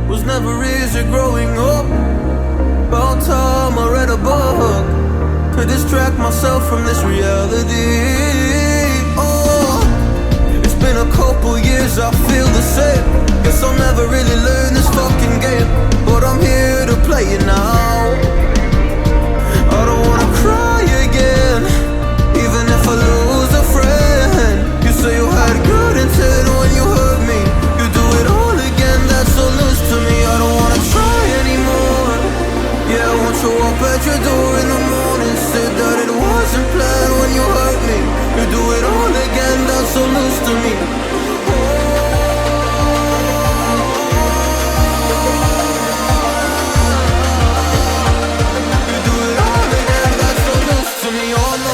was never easy growing up. About time I read a book to distract myself from this reality. Oh, it's been a couple years, I feel the same. Guess I'll never really learn this fucking game, but I'm here to play it now. I don't wanna cry again, even if I lose a friend. You say you had good intent when you hurt me. You do it all again, that's so loose to me. I don't wanna try anymore. Yeah, I won't show up at your door in the morning. Said that it wasn't planned when you hurt me. You do it all again, that's so loose to me.